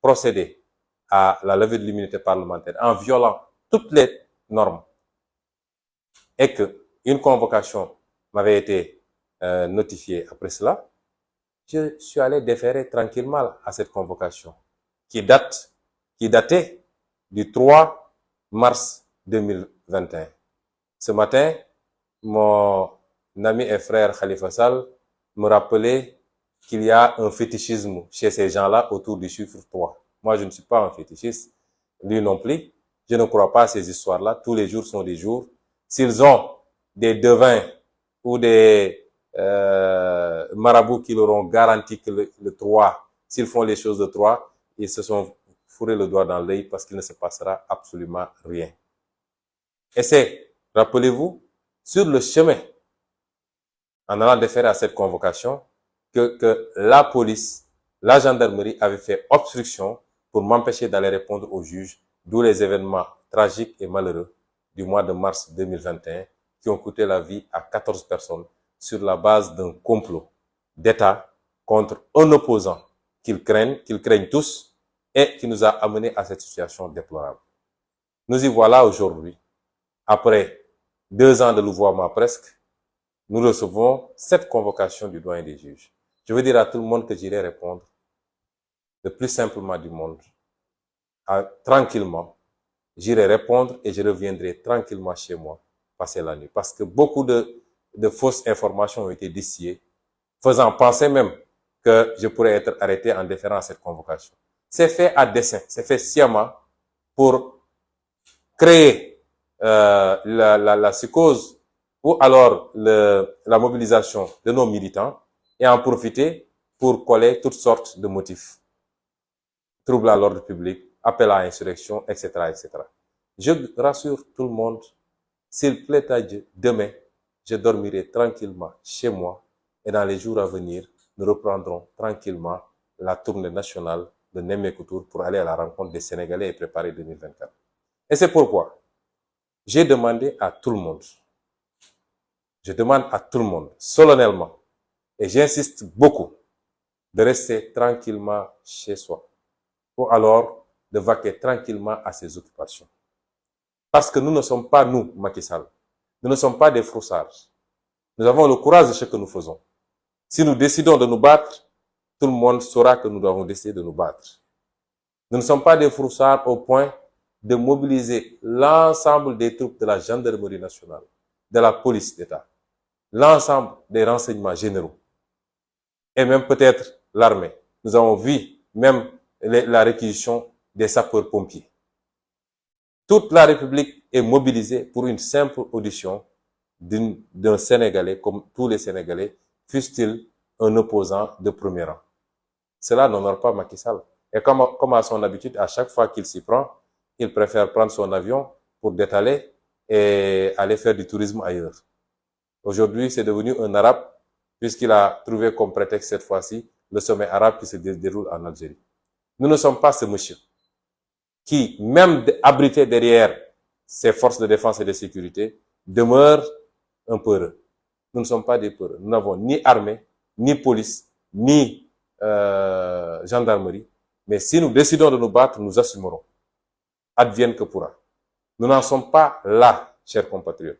procéder à la levée de l'immunité parlementaire en violant toutes les normes et que une convocation m'avait été notifiée après cela, je suis allé déférer tranquillement à cette convocation qui datait du 3 mars 2021. Ce matin, mon ami et frère Khalifa Sall me rappelait qu'il y a un fétichisme chez ces gens-là autour du chiffre 3. Moi, je ne suis pas un fétichiste, lui non plus. Je ne crois pas à ces histoires-là. Tous les jours sont des jours. S'ils ont des devins ou des marabouts qui leur ont garanti que le 3, s'ils font les choses de 3, ils se sont fourrés le doigt dans l'œil parce qu'il ne se passera absolument rien. Et c'est, rappelez-vous, sur le chemin, en allant déférer à cette convocation, que la police, la gendarmerie avait fait obstruction pour m'empêcher d'aller répondre au juge, d'où les événements tragiques et malheureux du mois de mars 2021 qui ont coûté la vie à 14 personnes sur la base d'un complot d'État contre un opposant qu'ils craignent tous et qui nous a amenés à cette situation déplorable. Nous y voilà aujourd'hui, après 2 ans de louvoiement presque, nous recevons cette convocation du doyen des juges. Je veux dire à tout le monde que j'irai répondre le plus simplement du monde, tranquillement. J'irai répondre et je reviendrai tranquillement chez moi passer la nuit. Parce que beaucoup de fausses informations ont été distillées, faisant penser même que je pourrais être arrêté en déférant à cette convocation. C'est fait à dessein, c'est fait sciemment pour créer la psychose ou alors la mobilisation de nos militants et en profiter pour coller toutes sortes de motifs. Trouble à l'ordre public, appel à insurrection, etc., etc. Je rassure tout le monde, s'il plaît à Dieu, demain, je dormirai tranquillement chez moi et dans les jours à venir, nous reprendrons tranquillement la tournée nationale de Nemmekou Tour pour aller à la rencontre des Sénégalais et préparer 2024. Et c'est pourquoi j'ai demandé à tout le monde, je demande à tout le monde, solennellement, et j'insiste beaucoup, de rester tranquillement chez soi, ou alors de vaquer tranquillement à ses occupations. Parce que nous ne sommes pas, nous, Macky Sall, nous ne sommes pas des froussards. Nous avons le courage de ce que nous faisons. Si nous décidons de nous battre, tout le monde saura que nous avons décidé de nous battre. Nous ne sommes pas des froussards au point de mobiliser l'ensemble des troupes de la gendarmerie nationale, de la police d'État, l'ensemble des renseignements généraux, et même peut-être l'armée. Nous avons vu même la réquisition des sapeurs-pompiers. Toute la République est mobilisée pour une simple audition d'un Sénégalais, comme tous les Sénégalais, fût-il un opposant de premier rang. Cela n'honore pas Macky Sall. Et comme à son habitude, à chaque fois qu'il s'y prend, il préfère prendre son avion pour détaler et aller faire du tourisme ailleurs. Aujourd'hui, c'est devenu un arabe, puisqu'il a trouvé comme prétexte cette fois-ci le sommet arabe qui se déroule en Algérie. Nous ne sommes pas ce monsieur qui, même abrité derrière ses forces de défense et de sécurité, demeure un peureux. Nous ne sommes pas des peureux. Nous n'avons ni armée, ni police, ni gendarmerie. Mais si nous décidons de nous battre, nous assumerons. Advienne que pourra. Nous n'en sommes pas là, chers compatriotes.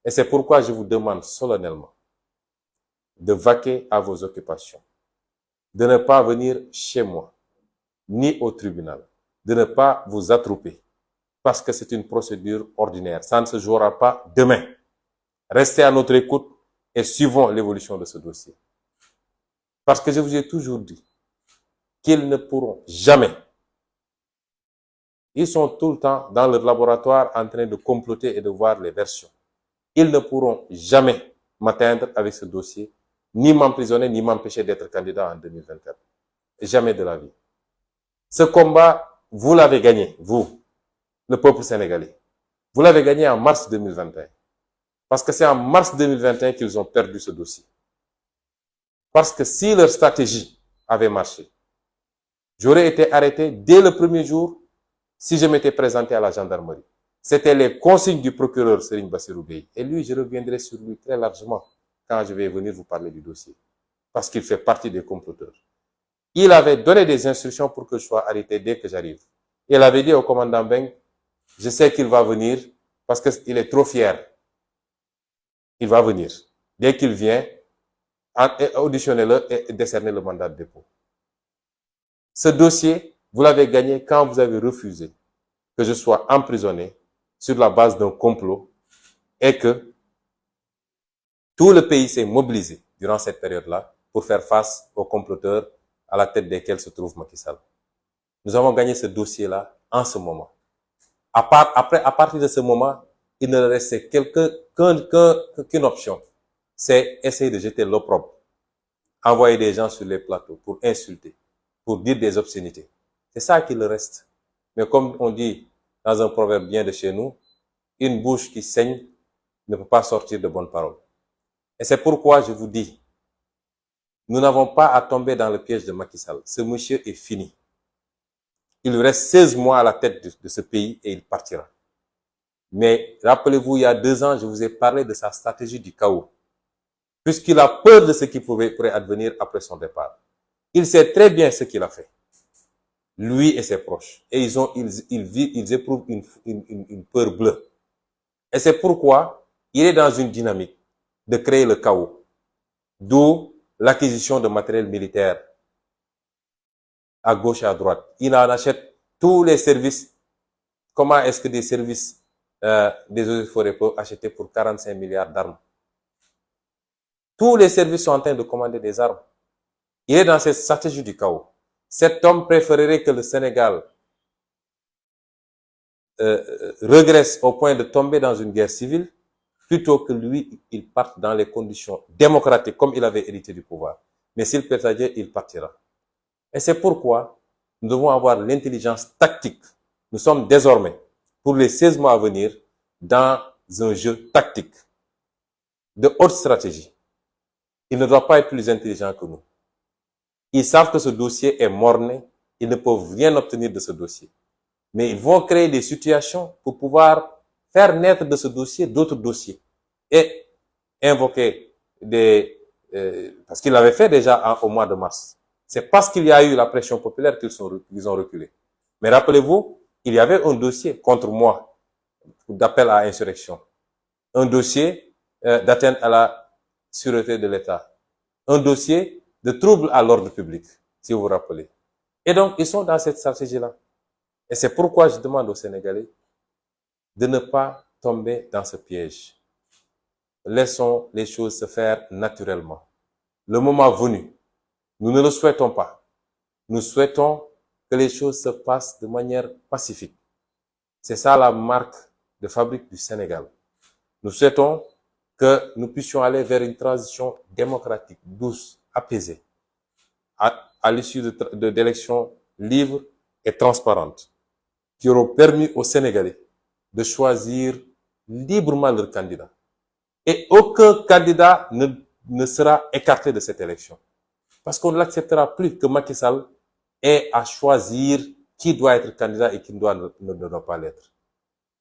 Et c'est pourquoi je vous demande solennellement de vaquer à vos occupations, de ne pas venir chez moi, ni au tribunal, de ne pas vous attrouper, parce que c'est une procédure ordinaire. Ça ne se jouera pas demain. Restez à notre écoute et suivons l'évolution de ce dossier. Parce que je vous ai toujours dit qu'ils ne pourront jamais. Ils sont tout le temps dans leur laboratoire en train de comploter et de voir les versions. Ils ne pourront jamais m'atteindre avec ce dossier, ni m'emprisonner, ni m'empêcher d'être candidat en 2024. Jamais de la vie. Ce combat, vous l'avez gagné, vous, le peuple sénégalais. Vous l'avez gagné en mars 2021. Parce que c'est en mars 2021 qu'ils ont perdu ce dossier. Parce que si leur stratégie avait marché, j'aurais été arrêté dès le premier jour si je m'étais présenté à la gendarmerie. C'était les consignes du procureur Serigne Bassirou Gueye. Et lui, je reviendrai sur lui très largement quand je vais venir vous parler du dossier. Parce qu'il fait partie des comploteurs. Il avait donné des instructions pour que je sois arrêté dès que j'arrive. Il avait dit au commandant Beng, je sais qu'il va venir parce qu'il est trop fier. Il va venir. Dès qu'il vient, auditionnez-le et décernez le mandat de dépôt. Ce dossier, vous l'avez gagné quand vous avez refusé que je sois emprisonné sur la base d'un complot et que tout le pays s'est mobilisé durant cette période-là pour faire face aux comploteurs à la tête desquels se trouve Macky Sall. Nous avons gagné ce dossier-là en ce moment. À partir de ce moment, il ne restait qu'une option. C'est essayer de jeter l'opprobre. Envoyer des gens sur les plateaux pour insulter, pour dire des obscénités. C'est ça qu'il reste. Mais comme on dit dans un proverbe bien de chez nous, une bouche qui saigne ne peut pas sortir de bonnes paroles. Et c'est pourquoi je vous dis, nous n'avons pas à tomber dans le piège de Macky Sall. Ce monsieur est fini. Il lui reste 16 mois à la tête de ce pays et il partira. Mais rappelez-vous, il y a 2 ans, je vous ai parlé de sa stratégie du chaos. Puisqu'il a peur de ce qui pourrait advenir après son départ. Il sait très bien ce qu'il a fait. Lui et ses proches. Et ils éprouvent une peur bleue. Et c'est pourquoi il est dans une dynamique de créer le chaos. D'où l'acquisition de matériel militaire à gauche et à droite. Il en achète tous les services. Comment est-ce que des services des eaux et forêts peuvent acheter pour 45 milliards d'armes? Tous les services sont en train de commander des armes. Il est dans cette stratégie du chaos. Cet homme préférerait que le Sénégal regresse au point de tomber dans une guerre civile plutôt que lui, il parte dans les conditions démocratiques comme il avait hérité du pouvoir. Mais s'il perd sa guerre, il partira. Et c'est pourquoi nous devons avoir l'intelligence tactique. Nous sommes désormais, pour les 16 mois à venir, dans un jeu tactique de haute stratégie. Il ne doit pas être plus intelligent que nous. Ils savent que ce dossier est mort-né. Ils ne peuvent rien obtenir de ce dossier. Mais ils vont créer des situations pour pouvoir faire naître de ce dossier d'autres dossiers et invoquer parce qu'ils l'avaient fait déjà au mois de mars. C'est parce qu'il y a eu la pression populaire qu'ils ont reculé. Mais rappelez-vous, il y avait un dossier contre moi d'appel à insurrection, un dossier d'atteinte à la sûreté de l'État, un dossier de trouble à l'ordre public, si vous vous rappelez. Et donc, ils sont dans cette stratégie-là. Et c'est pourquoi je demande aux Sénégalais de ne pas tomber dans ce piège. Laissons les choses se faire naturellement. Le moment venu, nous ne le souhaitons pas. Nous souhaitons que les choses se passent de manière pacifique. C'est ça la marque de fabrique du Sénégal. Nous souhaitons que nous puissions aller vers une transition démocratique, douce, apaisée, à l'issue d'élections libres et transparentes, qui auront permis aux Sénégalais de choisir librement leur candidat. Et aucun candidat ne sera écarté de cette élection. Parce qu'on ne l'acceptera plus que Macky Sall ait à choisir qui doit être candidat et qui ne doit pas l'être.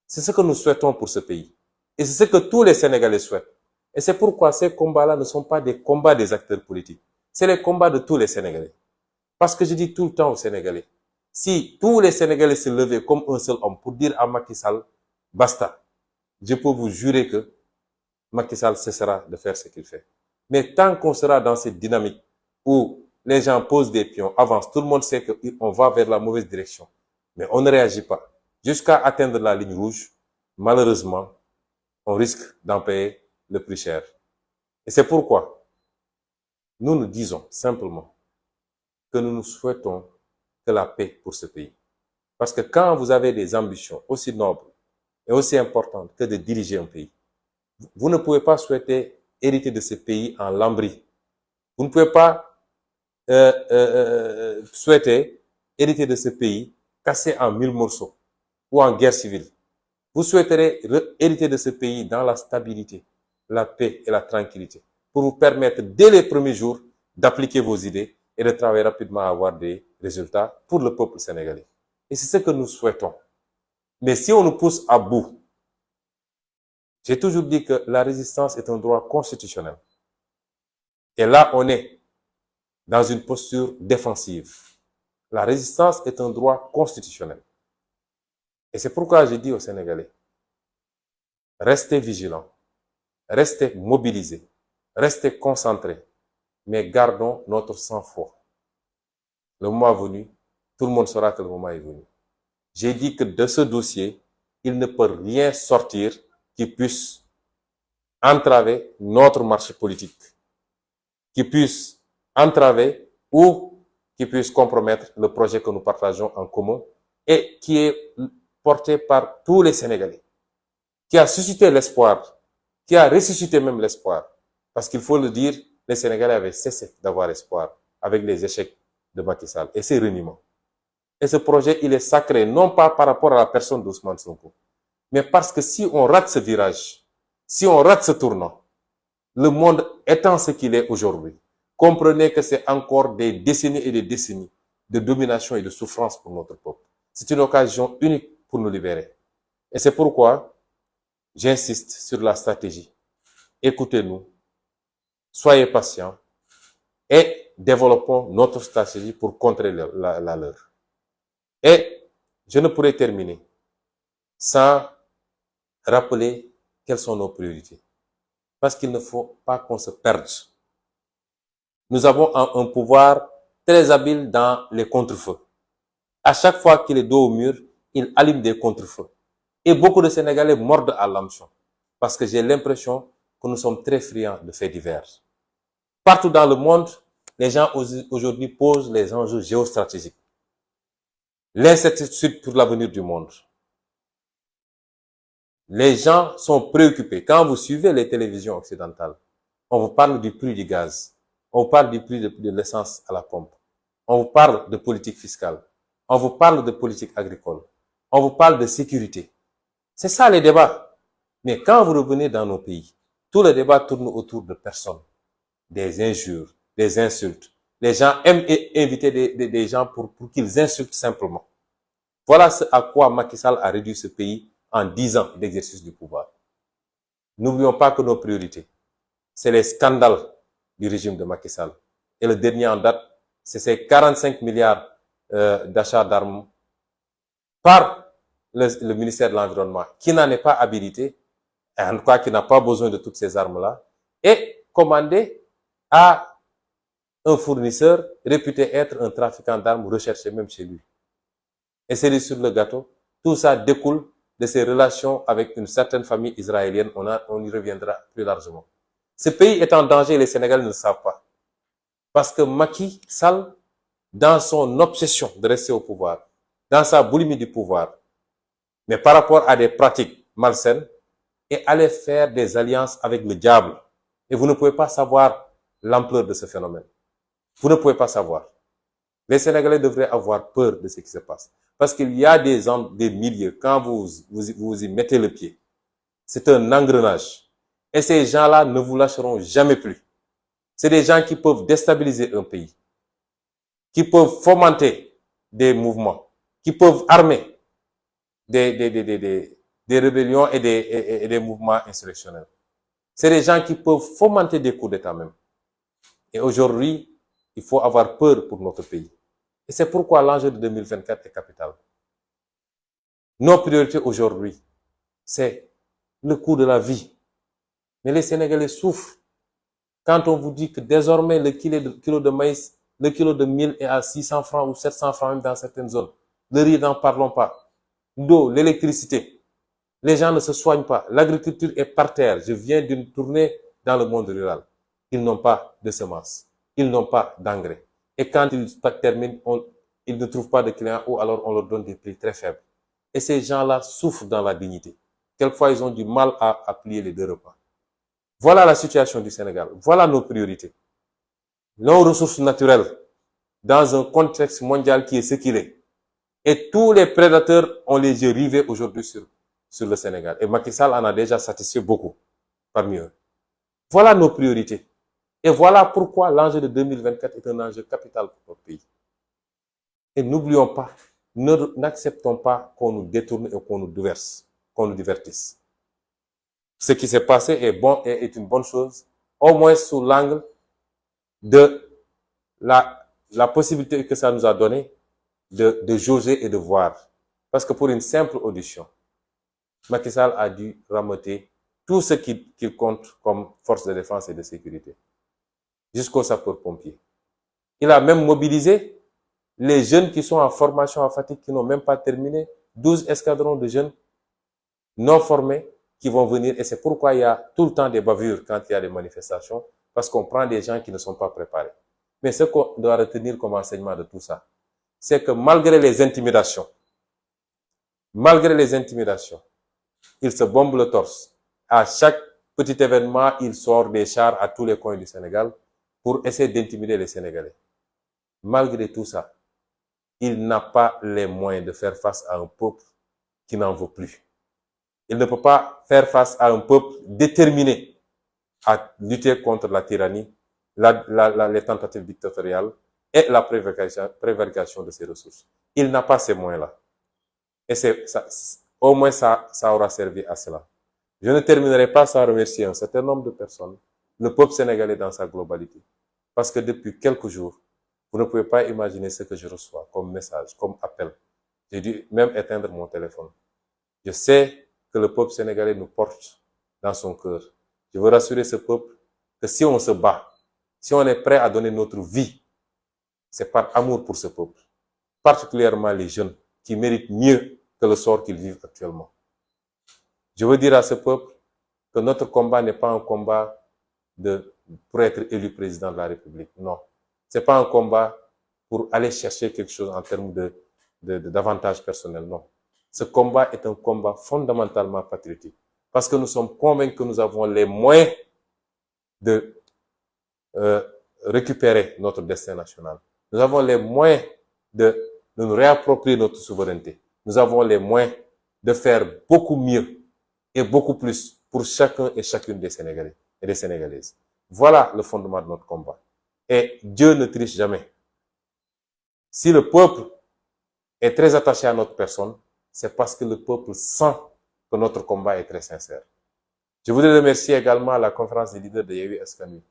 C'est ce que nous souhaitons pour ce pays. Et c'est ce que tous les Sénégalais souhaitent. Et c'est pourquoi ces combats-là ne sont pas des combats des acteurs politiques. C'est les combats de tous les Sénégalais. Parce que je dis tout le temps aux Sénégalais, si tous les Sénégalais se levaient comme un seul homme pour dire à Macky Sall, basta, je peux vous jurer que Macky Sall cessera de faire ce qu'il fait. Mais tant qu'on sera dans cette dynamique où les gens posent des pions, avancent, tout le monde sait qu'on va vers la mauvaise direction, mais on ne réagit pas, jusqu'à atteindre la ligne rouge, malheureusement, on risque d'en payer le plus cher. Et c'est pourquoi nous nous disons simplement que nous nous souhaitons que la paix pour ce pays. Parce que quand vous avez des ambitions aussi nobles et aussi importantes que de diriger un pays, vous ne pouvez pas souhaiter hériter de ce pays en lambris. Vous ne pouvez pas souhaiter hériter de ce pays cassé en 1000 morceaux ou en guerre civile. Vous souhaiterez hériter de ce pays dans la stabilité, la paix et la tranquillité pour vous permettre dès les premiers jours d'appliquer vos idées et de travailler rapidement à avoir des résultats pour le peuple sénégalais. Et c'est ce que nous souhaitons. Mais si on nous pousse à bout, j'ai toujours dit que la résistance est un droit constitutionnel. Et là, on est dans une posture défensive. La résistance est un droit constitutionnel. Et c'est pourquoi je dis aux Sénégalais, restez vigilants, restez mobilisés, restez concentrés, mais gardons notre sang-froid. Le moment venu, tout le monde saura que le moment est venu. J'ai dit que de ce dossier, il ne peut rien sortir qui puisse entraver notre marche politique, qui puisse entraver ou qui puisse compromettre le projet que nous partageons en commun et qui est porté par tous les Sénégalais, qui a suscité l'espoir, qui a ressuscité même l'espoir. Parce qu'il faut le dire, les Sénégalais avaient cessé d'avoir espoir avec les échecs de Macky Sall et ses reniements. Et ce projet, il est sacré, non pas par rapport à la personne d'Ousmane Sonko, mais parce que si on rate ce virage, si on rate ce tournant, le monde étant ce qu'il est aujourd'hui, comprenez que c'est encore des décennies et des décennies de domination et de souffrance pour notre peuple. C'est une occasion unique pour nous libérer. Et c'est pourquoi j'insiste sur la stratégie. Écoutez-nous, soyez patients et développons notre stratégie pour contrer la leur. Et je ne pourrais terminer sans rappeler quelles sont nos priorités. parce qu'il ne faut pas qu'on se perde. Nous avons un pouvoir très habile dans les contre-feux. À chaque fois qu'il est dos au mur, il allume des contre-feux. Et beaucoup de Sénégalais mordent à l'hameçon. Parce que j'ai l'impression que nous sommes très friands de faits divers. Partout dans le monde, les gens aujourd'hui posent les enjeux géostratégiques. L'incertitude pour l'avenir du monde. Les gens sont préoccupés. Quand vous suivez les télévisions occidentales, on vous parle du prix du gaz. On vous parle du prix de l'essence à la pompe. On vous parle de politique fiscale. On vous parle de politique agricole. On vous parle de sécurité. C'est ça les débats. Mais quand vous revenez dans nos pays, tout le débat tourne autour de personnes, des injures, des insultes. Les gens aiment inviter des gens pour qu'ils insultent simplement. Voilà ce à quoi Macky Sall a réduit ce pays en 10 ans d'exercice du pouvoir. N'oublions pas que nos priorités, c'est les scandales du régime de Macky Sall. Et le dernier en date, c'est ces 45 milliards d'achats d'armes par le ministère de l'Environnement, qui n'en est pas habilité, et en tout cas qui n'a pas besoin de toutes ces armes-là, et commandé à un fournisseur réputé être un trafiquant d'armes recherché même chez lui. Et c'est sur le gâteau, tout ça découle de ses relations avec une certaine famille israélienne. On y reviendra plus largement. Ce pays est en danger et les Sénégalais ne le savent pas. Parce que Macky Sall, dans son obsession de rester au pouvoir, dans sa boulimie du pouvoir, mais par rapport à des pratiques malsaines, est allé faire des alliances avec le diable. Et vous ne pouvez pas savoir l'ampleur de ce phénomène. Vous ne pouvez pas savoir. Les Sénégalais devraient avoir peur de ce qui se passe. Parce qu'il y a des milieux, quand vous y mettez le pied, c'est un engrenage. Et ces gens-là ne vous lâcheront jamais plus. C'est des gens qui peuvent déstabiliser un pays, qui peuvent fomenter des mouvements, qui peuvent armer des rébellions et des mouvements insurrectionnels. C'est des gens qui peuvent fomenter des coups d'État même. Et aujourd'hui, il faut avoir peur pour notre pays. Et c'est pourquoi l'enjeu de 2024 est capital. Nos priorités aujourd'hui, c'est le coût de la vie. Mais les Sénégalais souffrent. Quand on vous dit que désormais le kilo de maïs, le kilo de mil est à 600 francs ou 700 francs même dans certaines zones. Le riz, n'en parlons pas. L'eau, l'électricité. Les gens ne se soignent pas. L'agriculture est par terre. Je viens d'une tournée dans le monde rural. Ils n'ont pas de semences. Ils n'ont pas d'engrais. Et quand ils terminent, ils ne trouvent pas de clients ou alors on leur donne des prix très faibles. Et ces gens-là souffrent dans la dignité. Quelquefois, ils ont du mal à plier les 2 repas. Voilà la situation du Sénégal. Voilà nos priorités. Nos ressources naturelles dans un contexte mondial qui est ce qu'il est. Et tous les prédateurs ont les yeux rivés aujourd'hui sur le Sénégal. Et Macky Sall en a déjà satisfait beaucoup parmi eux. Voilà nos priorités. Et voilà pourquoi l'enjeu de 2024 est un enjeu capital pour notre pays. Et n'oublions pas, n'acceptons pas qu'on nous détourne et qu'on nous divertisse. Ce qui s'est passé est une bonne chose, au moins sous l'angle de la possibilité que ça nous a donné de jauger et de voir. Parce que pour une simple audition, Macky Sall a dû rameuter tout ce qu'il compte comme force de défense et de sécurité, jusqu'aux sapeurs-pompiers. Il a même mobilisé les jeunes qui sont en formation à Fatick, qui n'ont même pas terminé, 12 escadrons de jeunes non formés qui vont venir. Et c'est pourquoi il y a tout le temps des bavures quand il y a des manifestations, parce qu'on prend des gens qui ne sont pas préparés. Mais ce qu'on doit retenir comme enseignement de tout ça, c'est que malgré les intimidations, il se bombe le torse. À chaque petit événement, il sort des chars à tous les coins du Sénégal pour essayer d'intimider les Sénégalais. Malgré tout ça, il n'a pas les moyens de faire face à un peuple qui n'en veut plus. Il ne peut pas faire face à un peuple déterminé à lutter contre la tyrannie, les tentatives dictatoriales et la prévarication de ses ressources. Il n'a pas ces moyens-là. Et au moins ça aura servi à cela. Je ne terminerai pas sans remercier un certain nombre de personnes, le peuple sénégalais dans sa globalité. Parce que depuis quelques jours, vous ne pouvez pas imaginer ce que je reçois comme message, comme appel. J'ai dû même éteindre mon téléphone. Je sais que le peuple sénégalais nous porte dans son cœur. Je veux rassurer ce peuple que si on se bat, si on est prêt à donner notre vie, c'est par amour pour ce peuple, particulièrement les jeunes qui méritent mieux que le sort qu'ils vivent actuellement. Je veux dire à ce peuple que notre combat n'est pas un combat pour être élu président de la République. Non. C'est pas un combat pour aller chercher quelque chose en termes d'avantages personnels. Non. Ce combat est un combat fondamentalement patriotique. Parce que nous sommes convaincus que nous avons les moyens de récupérer notre destin national. Nous avons les moyens de nous réapproprier notre souveraineté. Nous avons les moyens de faire beaucoup mieux et beaucoup plus pour chacun et chacune des Sénégalais et des Sénégalaises. Voilà le fondement de notre combat. Et Dieu ne triche jamais. Si le peuple est très attaché à notre personne, c'est parce que le peuple sent que notre combat est très sincère. Je voudrais remercier également la conférence des leaders de Yewwi Askan Wi,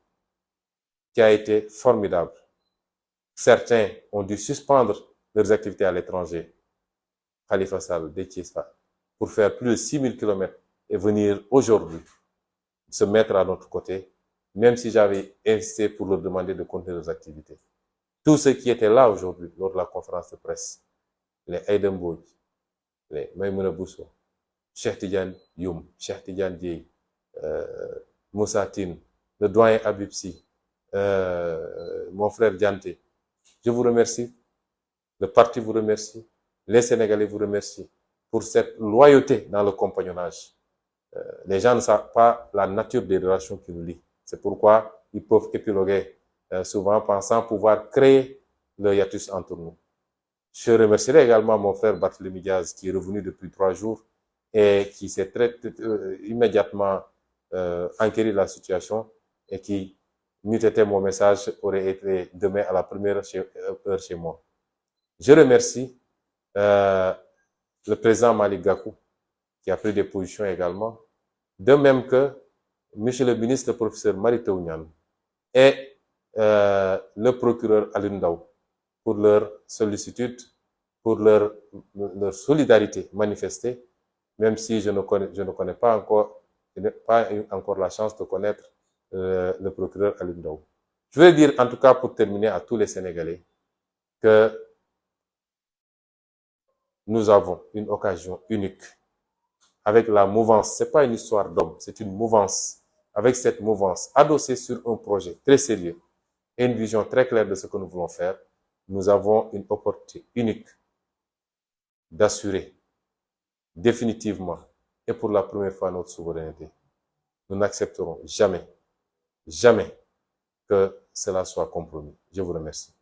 qui a été formidable. Certains ont dû suspendre leurs activités à l'étranger, Khalifa Sall, Déthié Fall, pour faire plus de 6000 km et venir aujourd'hui se mettre à notre côté, même si j'avais insisté pour leur demander de continuer leurs activités. Tous ceux qui étaient là aujourd'hui, lors de la conférence de presse, les Aïda Mbodj, les Maïmouna Bousso, Cheikh Tidiane Youm, Cheikh Tidiane Dièye, Moussa Tine, le doyen Habib Sy, mon frère Dianté, je vous remercie, le parti vous remercie, les Sénégalais vous remercient pour cette loyauté dans le compagnonnage. Les gens ne savent pas la nature des relations qui nous lient. C'est pourquoi ils peuvent épiloguer souvent pensant pouvoir créer le hiatus entre nous. Je remercierai également mon frère Barthélémy Diaz qui est revenu depuis 3 jours et qui s'est immédiatement enquéri de la situation et qui, n'eût été mon message, aurait été demain à la première heure chez moi. Je remercie le président Malick Gakou qui a pris des positions également, de même que monsieur le ministre, le professeur Mary Teuw Niane et le procureur Alioune Ndao pour leur sollicitude, pour leur solidarité manifestée, même si je n'ai pas encore la chance de connaître le procureur Alioune Ndao. Je veux dire, en tout cas, pour terminer, à tous les Sénégalais, que nous avons une occasion unique avec la mouvance. C'est pas une histoire d'homme, c'est une mouvance. Avec cette mouvance, adossée sur un projet très sérieux et une vision très claire de ce que nous voulons faire, nous avons une opportunité unique d'assurer définitivement et pour la première fois notre souveraineté. Nous n'accepterons jamais, jamais que cela soit compromis. Je vous remercie.